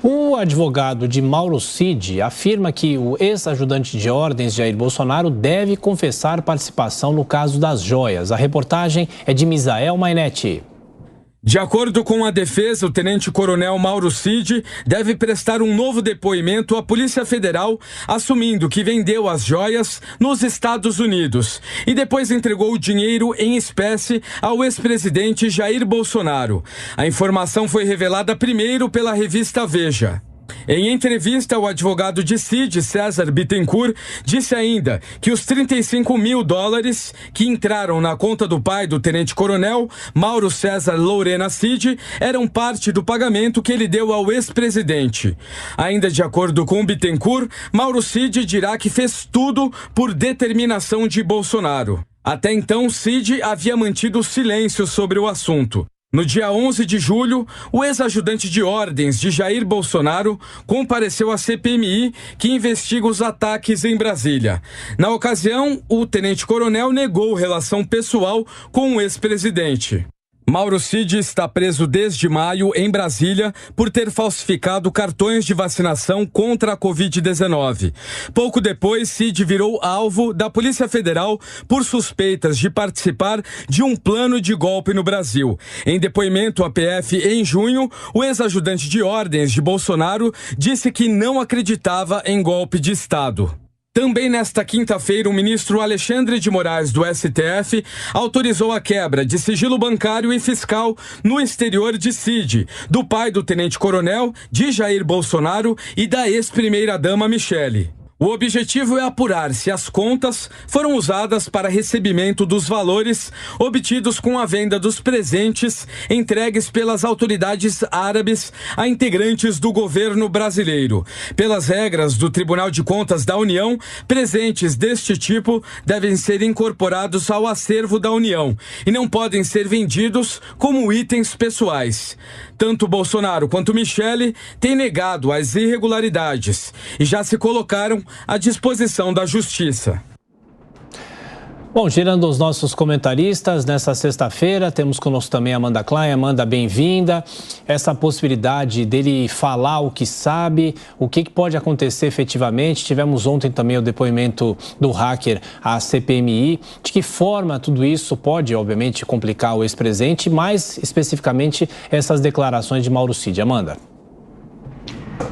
O advogado de Mauro Cid afirma que o ex-ajudante de ordens Jair Bolsonaro deve confessar participação no caso das joias. A reportagem é de Misael Mainetti. De acordo com a defesa, o tenente-coronel Mauro Cid deve prestar um novo depoimento à Polícia Federal, assumindo que vendeu as joias nos Estados Unidos e depois entregou o dinheiro em espécie ao ex-presidente Jair Bolsonaro. A informação foi revelada primeiro pela revista Veja. Em entrevista, o advogado de Cid, César Bittencourt, disse ainda que os $35 mil que entraram na conta do pai do tenente-coronel, Mauro César Lorena Cid, eram parte do pagamento que ele deu ao ex-presidente. Ainda de acordo com Bittencourt, Mauro Cid dirá que fez tudo por determinação de Bolsonaro. Até então, Cid havia mantido silêncio sobre o assunto. No dia 11 de julho, o ex-ajudante de ordens de Jair Bolsonaro compareceu à CPMI, que investiga os ataques em Brasília. Na ocasião, o tenente-coronel negou relação pessoal com o ex-presidente. Mauro Cid está preso desde maio em Brasília por ter falsificado cartões de vacinação contra a Covid-19. Pouco depois, Cid virou alvo da Polícia Federal por suspeitas de participar de um plano de golpe no Brasil. Em depoimento à PF em junho, o ex-ajudante de ordens de Bolsonaro disse que não acreditava em golpe de Estado. Também nesta quinta-feira, o ministro Alexandre de Moraes, do STF, autorizou a quebra de sigilo bancário e fiscal no exterior de Cid, do pai do tenente-coronel, de Jair Bolsonaro e da ex-primeira-dama Michele. O objetivo é apurar se as contas foram usadas para recebimento dos valores obtidos com a venda dos presentes entregues pelas autoridades árabes a integrantes do governo brasileiro. Pelas regras do Tribunal de Contas da União, presentes deste tipo devem ser incorporados ao acervo da União e não podem ser vendidos como itens pessoais. Tanto Bolsonaro quanto Michele têm negado as irregularidades e já se colocaram à disposição da Justiça. Bom, girando os nossos comentaristas, nessa sexta-feira temos conosco também a Amanda Klein. Amanda, bem-vinda. Essa possibilidade dele falar o que sabe, o que pode acontecer efetivamente. Tivemos ontem também o depoimento do hacker à CPMI. De que forma tudo isso pode, obviamente, complicar o ex-presidente, mais especificamente essas declarações de Mauro Cid. Amanda.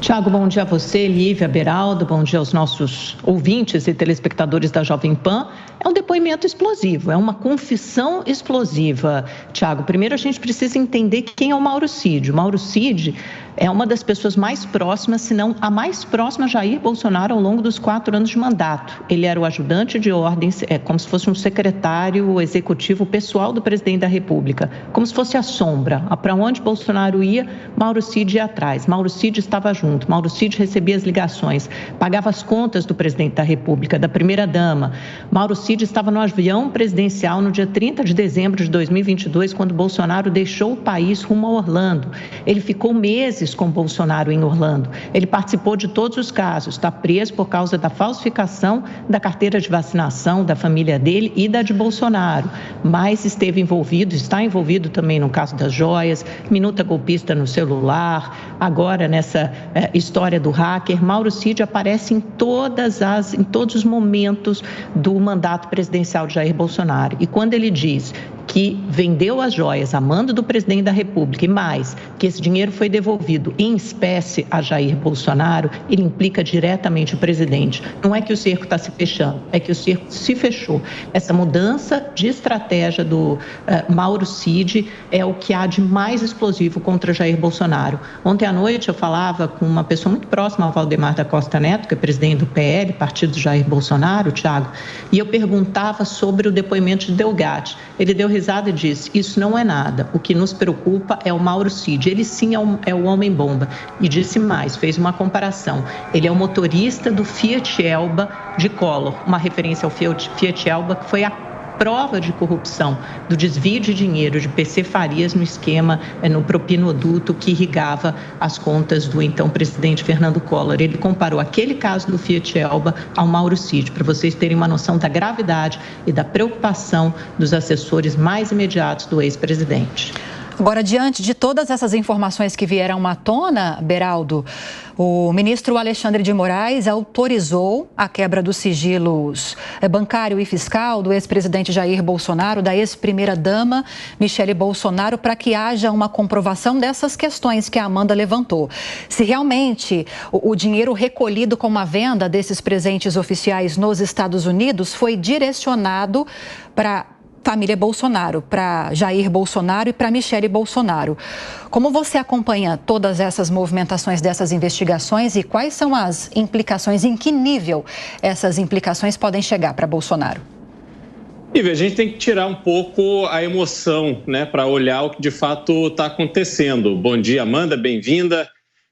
Tiago, bom dia a você, Lívia, Beraldo, bom dia aos nossos ouvintes e telespectadores da Jovem Pan. É um depoimento explosivo, é uma confissão explosiva. Tiago, primeiro a gente precisa entender quem é o Mauro Cid. O Mauro Cid é uma das pessoas mais próximas, se não a mais próxima a Jair Bolsonaro ao longo dos 4 anos de mandato. Ele era o ajudante de ordens, como se fosse um secretário executivo pessoal do presidente da República, como se fosse a sombra. Para onde Bolsonaro ia, Mauro Cid ia atrás. Mauro Cid estava junto. Mauro Cid recebia as ligações, pagava as contas do presidente da República, da primeira-dama. Mauro Cid estava no avião presidencial no dia 30 de dezembro de 2022, quando Bolsonaro deixou o país rumo a Orlando. Ele ficou meses com Bolsonaro em Orlando. Ele participou de todos os casos, está preso por causa da falsificação da carteira de vacinação da família dele e da de Bolsonaro, mas esteve envolvido, está envolvido também no caso das joias, minuta golpista no celular, agora nessa história do hacker. Mauro Cid aparece em todos os momentos do mandato presidencial de Jair Bolsonaro. E quando ele diz que vendeu as joias a mando do presidente da República e mais, que esse dinheiro foi devolvido em espécie a Jair Bolsonaro, ele implica diretamente o presidente. Não é que o cerco está se fechando, é que o cerco se fechou. Essa mudança de estratégia do Mauro Cid é o que há de mais explosivo contra Jair Bolsonaro. Ontem à noite eu falava com uma pessoa muito próxima ao Valdemar da Costa Neto, que é presidente do PL, partido do Jair Bolsonaro, Tiago, e eu perguntava sobre o depoimento de Delgatti. Ele deu risada e disse: isso não é nada, o que nos preocupa é o Mauro Cid, ele sim é o homem-bomba. E disse mais, fez uma comparação, ele é o motorista do Fiat Elba de Collor, uma referência ao Fiat Elba, que foi a prova de corrupção, do desvio de dinheiro de PC Farias no esquema, no propinoduto que irrigava as contas do então presidente Fernando Collor. Ele comparou aquele caso do Fiat Elba ao Mauro Cid, para vocês terem uma noção da gravidade e da preocupação dos assessores mais imediatos do ex-presidente. Agora, diante de todas essas informações que vieram à tona, Beraldo, o ministro Alexandre de Moraes autorizou a quebra dos sigilos bancário e fiscal do ex-presidente Jair Bolsonaro, da ex-primeira-dama Michele Bolsonaro, para que haja uma comprovação dessas questões que a Amanda levantou. Se realmente o dinheiro recolhido com a venda desses presentes oficiais nos Estados Unidos foi direcionado para família Bolsonaro, para Jair Bolsonaro e para Michele Bolsonaro. Como você acompanha todas essas movimentações dessas investigações e quais são as implicações, em que nível essas implicações podem chegar para Bolsonaro? A gente tem que tirar um pouco a emoção, né, para olhar o que de fato está acontecendo. Bom dia, Amanda, bem-vinda.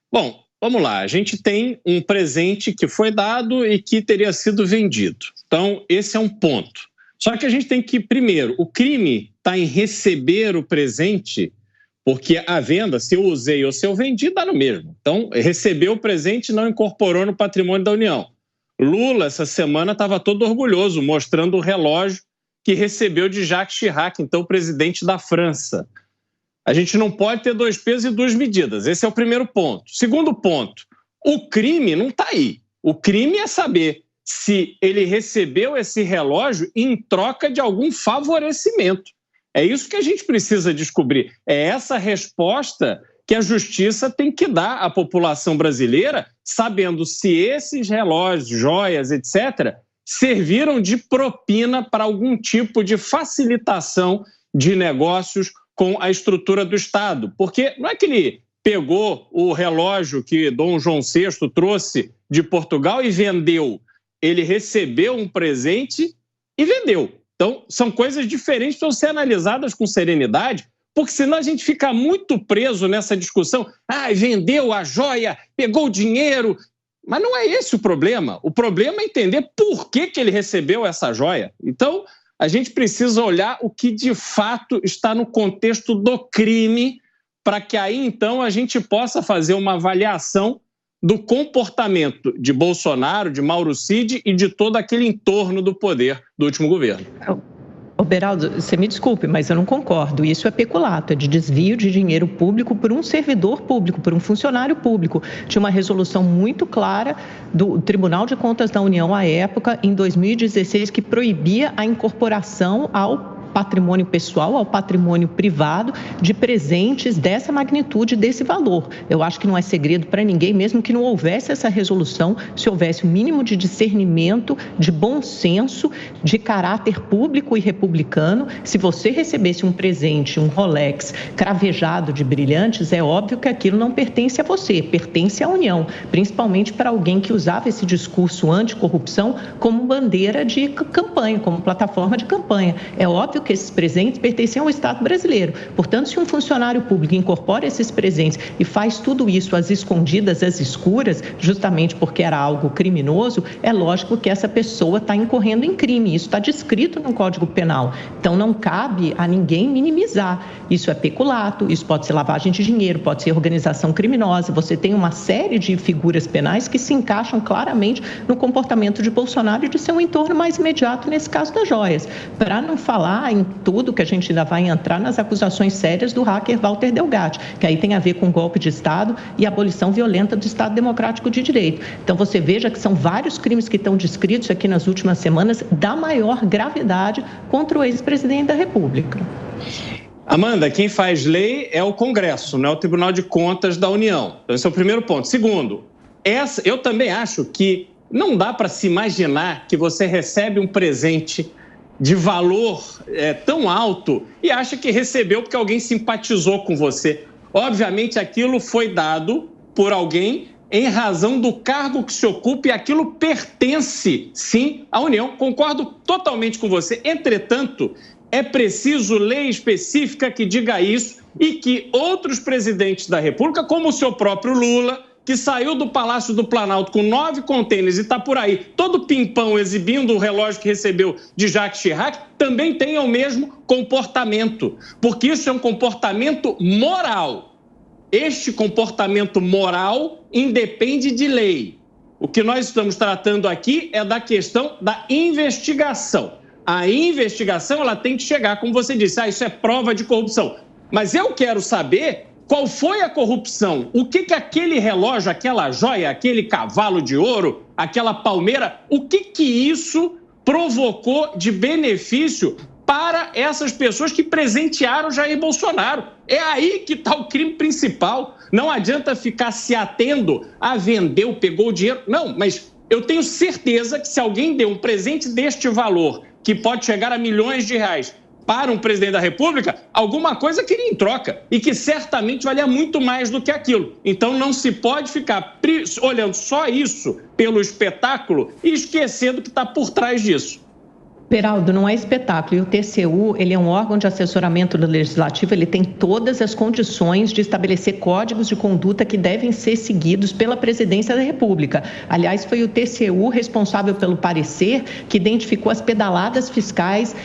Bom, vamos lá, a gente tem um presente que foi dado e que teria sido vendido. Então, esse é um ponto. Só que a gente tem que, primeiro, o crime está em receber o presente, porque a venda, se eu usei ou se eu vendi, dá no mesmo. Então, recebeu o presente e não incorporou no patrimônio da União. Lula, essa semana, estava todo orgulhoso, mostrando o relógio que recebeu de Jacques Chirac, então presidente da França. A gente não pode ter dois pesos e duas medidas. Esse é o primeiro ponto. Segundo ponto, o crime não está aí. O crime é saber se ele recebeu esse relógio em troca de algum favorecimento. É isso que a gente precisa descobrir. É essa resposta que a justiça tem que dar à população brasileira, sabendo se esses relógios, joias, etc., serviram de propina para algum tipo de facilitação de negócios com a estrutura do Estado. Porque não é que ele pegou o relógio que Dom João VI trouxe de Portugal e vendeu. Ele recebeu um presente e vendeu. Então, são coisas diferentes, precisam ser analisadas com serenidade, porque senão a gente fica muito preso nessa discussão. Vendeu a joia, pegou o dinheiro. Mas não é esse o problema. O problema é entender por que ele recebeu essa joia. Então, a gente precisa olhar o que de fato está no contexto do crime, para que aí, então, a gente possa fazer uma avaliação do comportamento de Bolsonaro, de Mauro Cid e de todo aquele entorno do poder do último governo. Beraldo, você me desculpe, mas eu não concordo. Isso é peculato, é de desvio de dinheiro público por um servidor público, por um funcionário público. Tinha uma resolução muito clara do Tribunal de Contas da União à época, em 2016, que proibia a incorporação ao patrimônio pessoal, ao patrimônio privado, de presentes dessa magnitude, desse valor. Eu acho que não é segredo para ninguém, mesmo que não houvesse essa resolução, se houvesse o mínimo de discernimento, de bom senso, de caráter público e republicano. Se você recebesse um presente, um Rolex cravejado de brilhantes, é óbvio que aquilo não pertence a você, pertence à União, principalmente para alguém que usava esse discurso anticorrupção como bandeira de campanha, como plataforma de campanha. É óbvio que esses presentes pertencem ao Estado brasileiro. Portanto, se um funcionário público incorpora esses presentes e faz tudo isso às escondidas, às escuras, justamente porque era algo criminoso, é lógico que essa pessoa está incorrendo em crime. Isso está descrito no Código Penal. Então, não cabe a ninguém minimizar. Isso é peculato, isso pode ser lavagem de dinheiro, pode ser organização criminosa. Você tem uma série de figuras penais que se encaixam claramente no comportamento de Bolsonaro e de seu entorno mais imediato, nesse caso das joias. Para não falar em tudo que a gente ainda vai entrar nas acusações sérias do hacker Walter Delgatti, que aí tem a ver com golpe de Estado e abolição violenta do Estado Democrático de Direito. Então, você veja que são vários crimes que estão descritos aqui nas últimas semanas da maior gravidade contra o ex-presidente da República. Amanda, quem faz lei é o Congresso, não é o Tribunal de Contas da União. Então, esse é o primeiro ponto. Segundo, eu também acho que não dá para se imaginar que você recebe um presente de valor tão alto e acha que recebeu porque alguém simpatizou com você. Obviamente, aquilo foi dado por alguém em razão do cargo que se ocupa e aquilo pertence, sim, à União. Concordo totalmente com você. Entretanto, é preciso lei específica que diga isso e que outros presidentes da República, como o seu próprio Lula, que saiu do Palácio do Planalto com 9 contêineres e está por aí todo pimpão exibindo o relógio que recebeu de Jacques Chirac, também tenha o mesmo comportamento, porque isso é um comportamento moral. Este comportamento moral independe de lei. O que nós estamos tratando aqui é da questão da investigação. A investigação ela tem que chegar, como você disse, isso é prova de corrupção. Mas eu quero saber qual foi a corrupção, o que aquele relógio, aquela joia, aquele cavalo de ouro, aquela palmeira, o que isso provocou de benefício para essas pessoas que presentearam Jair Bolsonaro. É aí que está o crime principal. Não adianta ficar se atendo a vendeu, pegou o dinheiro. Não, mas eu tenho certeza que se alguém deu um presente deste valor, que pode chegar a milhões de reais, para um presidente da República, alguma coisa queria em troca e que certamente valia muito mais do que aquilo. Então não se pode ficar olhando só isso pelo espetáculo e esquecendo o que está por trás disso. Beraldo, não é espetáculo. E o TCU, ele é um órgão de assessoramento do Legislativo, ele tem todas as condições de estabelecer códigos de conduta que devem ser seguidos pela Presidência da República. Aliás, foi o TCU responsável pelo parecer que identificou as pedaladas fiscais,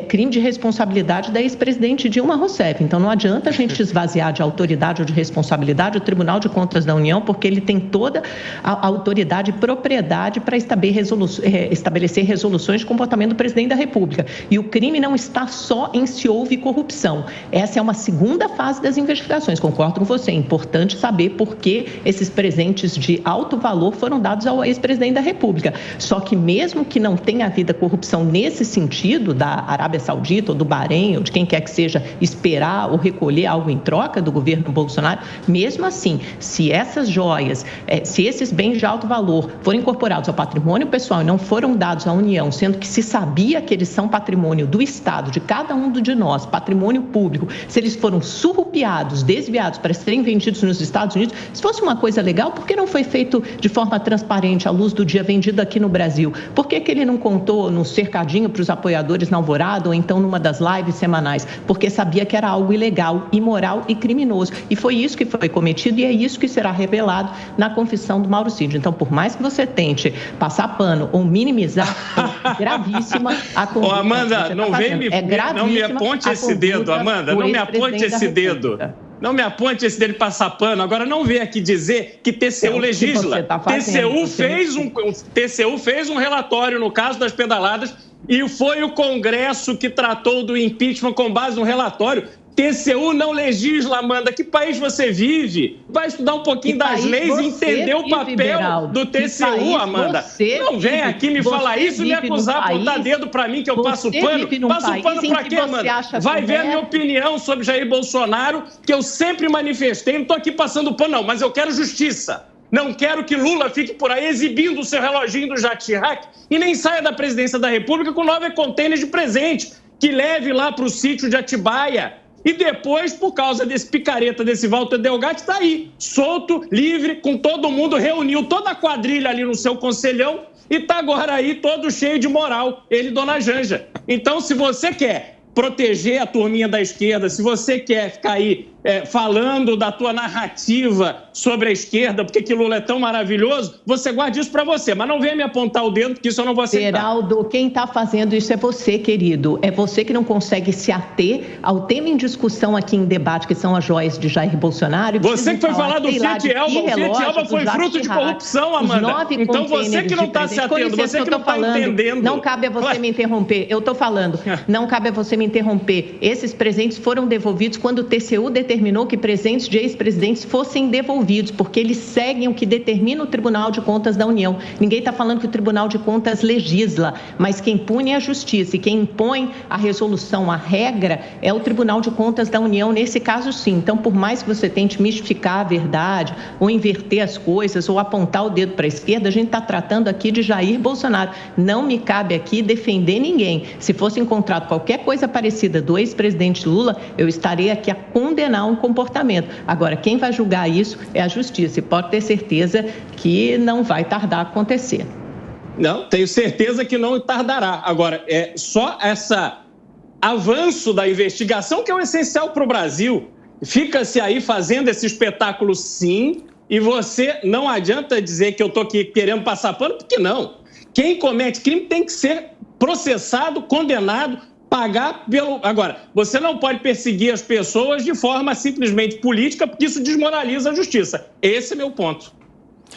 crime de responsabilidade da ex-presidente Dilma Rousseff. Então, não adianta a gente esvaziar de autoridade ou de responsabilidade o Tribunal de Contas da União, porque ele tem toda a autoridade e propriedade para estabelecer resoluções de comportamento do presidente da República. E o crime não está só em se houve corrupção. Essa é uma segunda fase das investigações. Concordo com você. É importante saber por que esses presentes de alto valor foram dados ao ex-presidente da República. Só que mesmo que não tenha havido corrupção nesse sentido, da Arábia Saudita ou do Bahrein, ou de quem quer que seja, esperar ou recolher algo em troca do governo Bolsonaro, mesmo assim, se essas joias, se esses bens de alto valor forem incorporados ao patrimônio pessoal e não foram dados à União, sendo que se sabia que eles são patrimônio do Estado, de cada um de nós, patrimônio público, se eles foram surrupiados, desviados para serem vendidos nos Estados Unidos, se fosse uma coisa legal, por que não foi feito de forma transparente, à luz do dia, vendido aqui no Brasil? Por que ele não contou no cercadinho para os apoiadores na Alvorada ou então numa das lives semanais? Porque sabia que era algo ilegal, imoral e criminoso. E foi isso que foi cometido e é isso que será revelado na confissão do Mauro Cid. Então, por mais que você tente passar pano ou minimizar, é gravíssima a conduta. Amanda, não me aponte esse dedo, Amanda, não me aponte esse dedo. Não me aponte esse dedo de passar pano. Agora não vem aqui dizer que TCU legisla. TCU fez um relatório no caso das pedaladas e foi o Congresso que tratou do impeachment com base no relatório. TCU não legisla, Amanda. Que país você vive? Vai estudar um pouquinho das leis e entender o papel do TCU, Amanda. Não vem aqui me falar isso e me acusar, apontar dedo para mim que eu passo pano. Passo pano para quê, Amanda? Vai ver a minha opinião sobre Jair Bolsonaro, que eu sempre manifestei. Não estou aqui passando pano, não, mas eu quero justiça. Não quero que Lula fique por aí exibindo o seu reloginho do Jacques Chirac e nem saia da presidência da República com 9 contêineres de presente, que leve lá para o sítio de Atibaia. E depois, por causa desse picareta, desse Walter Delgatti, está aí, solto, livre, com todo mundo, reuniu toda a quadrilha ali no seu conselhão e está agora aí todo cheio de moral, ele e Dona Janja. Então, se você quer proteger a turminha da esquerda, se você quer ficar aí falando da tua narrativa sobre a esquerda, porque que Lula é tão maravilhoso, você guarde isso para você, mas não venha me apontar o dedo, porque isso eu não vou aceitar. Beraldo, quem está fazendo isso é você, querido. É você que não consegue se ater ao tema em discussão aqui em debate, que são as joias de Jair Bolsonaro. Você que foi falar do Fiat Elba, o Fiat Elba foi fruto de corrupção, Amanda. Então você que não está se atendo, você que não está entendendo. Não cabe a você me interromper, eu estou falando, não cabe a você me interromper. Esses presentes foram devolvidos quando o TCU determinou que presentes de ex-presidentes fossem devolvidos, porque eles seguem o que determina o Tribunal de Contas da União. Ninguém está falando que o Tribunal de Contas legisla, mas quem pune é a Justiça e quem impõe a resolução, a regra, é o Tribunal de Contas da União, nesse caso sim. Então, por mais que você tente mistificar a verdade, ou inverter as coisas, ou apontar o dedo para a esquerda, a gente está tratando aqui de Jair Bolsonaro. Não me cabe aqui defender ninguém. Se fosse encontrado qualquer coisa parecida do ex-presidente Lula, eu estarei aqui a condenar um comportamento. Agora, quem vai julgar isso é a Justiça e pode ter certeza que não vai tardar a acontecer. Não, tenho certeza que não tardará. Agora, é só esse avanço da investigação que é o essencial para o Brasil. Fica-se aí fazendo esse espetáculo, sim, e você não adianta dizer que eu estou aqui querendo passar pano, porque não. Quem comete crime tem que ser processado, condenado, pagar pelo... Agora, você não pode perseguir as pessoas de forma simplesmente política, porque isso desmoraliza a justiça. Esse é meu ponto.